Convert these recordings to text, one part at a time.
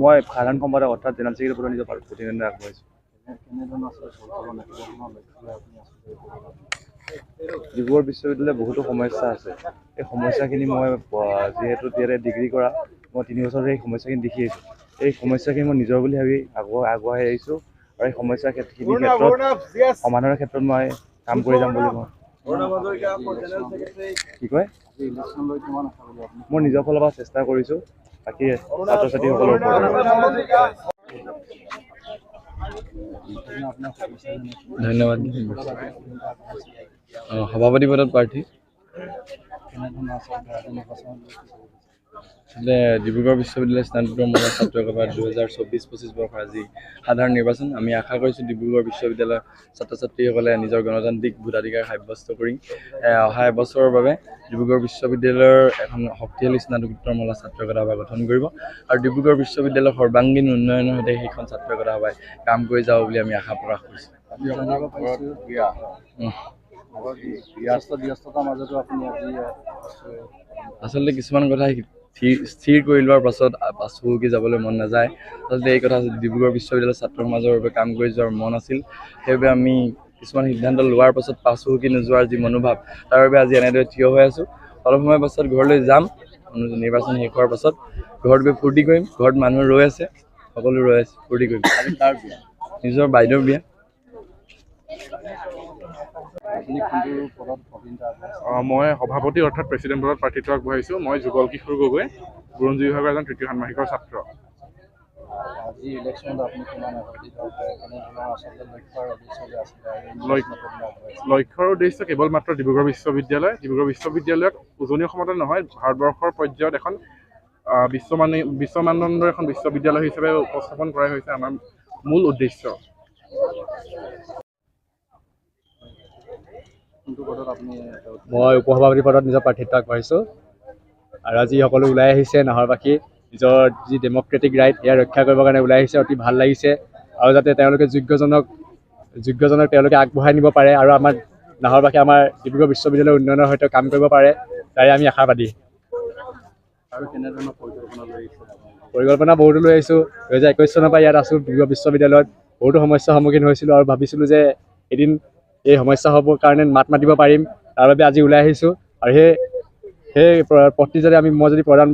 মই সাধাৰণ সম্পাদক অৰ্থাৎ জেনেৰেল ছেক্ৰেটাৰী পদত নিজৰ প্ৰতিনিধিত্ব আগবঢ়াইছোঁ। ডিব্ৰুগড় বিশ্ববিদ্যালয়ৰ বহুতো সমস্যা আছে। এই সমস্যাখিনি মই যিহেতু ইয়াতে ডিগ্ৰী কৰা, মই 3 বছৰ এই সমস্যাখিনি দেখি আহিছোঁ। এই সমস্যাখিনি মই নিজৰ বুলি ভাবি আগুৱাই আহিছোঁ আৰু এই সমস্যাখিনিৰ ক্ষেত্ৰত সমাধানৰ ক্ষেত্ৰত মই কাম কৰি যাম বুলি মই কি কয় মই নিজৰ ফালৰ পৰা চেষ্টা কৰিছোঁ, বাকী ছাত্ৰ ছাত্ৰীসকলৰ ওপৰত। ধন্যবাদ। সভাপতি পদত প্ৰাৰ্থী। ডিব্ৰুগড় বিশ্ববিদ্যালয় স্নাতকোত্তৰ ছাত্ৰ সভা 2024-25 বৰ্ষৰ আজি সাধাৰণ নিৰ্বাচন। আমি আশা কৰিছোঁ ডিব্ৰুগড় বিশ্ববিদ্যালয়ৰ ছাত্ৰ ছাত্ৰীসকলে নিজৰ গণতান্ত্ৰিক ভোটাধিকাৰ সাব্যস্ত কৰি অহা এবছৰৰ বাবে ডিব্ৰুগড় বিশ্ববিদ্যালয়ৰ এখন শক্তিশালী স্নাতকোত্তৰ ছাত্ৰ সভা গঠন কৰিব আৰু ডিব্ৰুগড় বিশ্ববিদ্যালয়ৰ সৰ্বাংগীন উন্নয়নৰ সৈতে সেইখন ছাত্ৰ সভাই কাম কৰি যাব বুলি আমি আশা প্ৰকাশ কৰিছোঁ। আচলতে কিছুমান কথা স্থিৰ কৰি লোৱাৰ পাছত পাছুহুকি যাবলৈ মন নাযায়। আচলতে এই কথা ডিব্ৰুগড় বিশ্ববিদ্যালয়ৰ ছাত্ৰ সমাজৰ বাবে কাম কৰি যোৱাৰ মন আছিল। সেইবাবে আমি কিছুমান সিদ্ধান্ত লোৱাৰ পাছত পাছুহুকি নোযোৱাৰ যি মনোভাৱ, তাৰ বাবে আজি এনেদৰে থিয় হৈ আছোঁ। অলপ সময় পাছত ঘৰলৈ যাম। নিৰ্বাচন শেষ হোৱাৰ পাছত ঘৰত গৈ ফূৰ্তি কৰিম। ঘৰত মানুহ ৰৈ আছে, সকলো ৰৈ আছে, ফূৰ্তি কৰিম। নিজৰ বাইদেউৰ বিয়া। মই সভাপতি অৰ্থাৎ প্ৰেচিডেণ্ট পদত প্ৰাৰ্থিত্ব আগবঢ়াইছোঁ। মই যুগল কিশোৰ গগৈ, বুৰঞ্জী বিভাগৰ এজন তৃতীয় ষাণ্মাসিকৰ ছাত্ৰ। লক্ষ্যৰ উদ্দেশ্য কেৱল মাত্ৰ ডিব্ৰুগড় বিশ্ববিদ্যালয়ক উজনি অসমতে নহয়, ভাৰতবৰ্ষৰ পৰ্যায়ত এখন বিশ্ব মানদণ্ডৰ এখন বিশ্ববিদ্যালয় হিচাপে উপস্থাপন কৰাই হৈছে আমাৰ মূল উদ্দেশ্য। মই উপসভাপতি পদত নিজৰ প্ৰাৰ্থিত্ব আগবঢ়াইছোঁ আৰু আজি সকলো ওলাই আহিছে নাহৰবাসী নিজৰ যি ডেম'ক্ৰেটিক ৰাইট এয়া ৰক্ষা কৰিবৰ কাৰণে ওলাই আহিছে। অতি ভাল লাগিছে আৰু যাতে তেওঁলোকে যোগ্যজনক তেওঁলোকে আগবঢ়াই নিব পাৰে আৰু আমাৰ নাহৰবাসী আমাৰ ডিব্ৰুগড় বিশ্ববিদ্যালয়ৰ উন্নয়নৰ সৈতে কাম কৰিব পাৰে, তাৰে আমি আশাবাদী। আৰু কেনেধৰণৰ পৰিকল্পনা বহুতো লৈ আহিছোঁ। 2021 চনৰ পৰা ইয়াত আছোঁ ডিব্ৰুগড় বিশ্ববিদ্যালয়ত। বহুতো সমস্যাৰ সন্মুখীন হৈছিলোঁ আৰু ভাবিছিলোঁ যে এদিন এই সমস্যাসমূহৰ কাৰণে মাত মাতিব পাৰিম, তাৰ বাবে আজি ওলাই আহিছোঁ। আৰু সেই পথটি যদি মই যদি প্ৰদান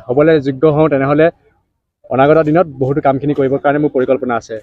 হ'বলৈ যোগ্য হওঁ, তেনেহ'লে অনাগত দিনত বহুতো কামখিনি কৰিবৰ কাৰণে মোৰ পৰিকল্পনা আছে।